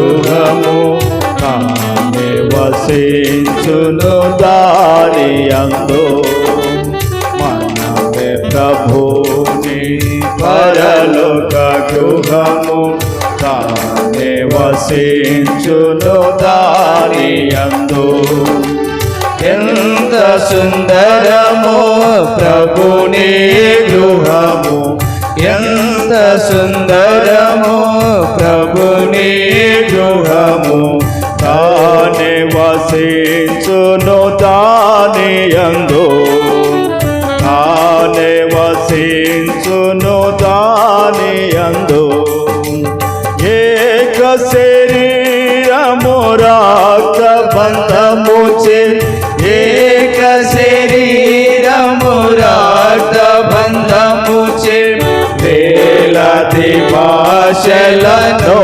గృహము తానే వసించును దాని యందు మనమే ప్రభుని పరలోక గృహము తానే వసించును దాని యందు ఎంత సుందరమో ప్రభుని గృహము ఎంత సుందరమో ప్రభుని గృహము తానే వసించును దాని యందు తానే వసించును దాని యందు ఏక శరీరము రక్త బంధముచే ఏక శరీరము రక్త బంధముచే వేలాది భాషలను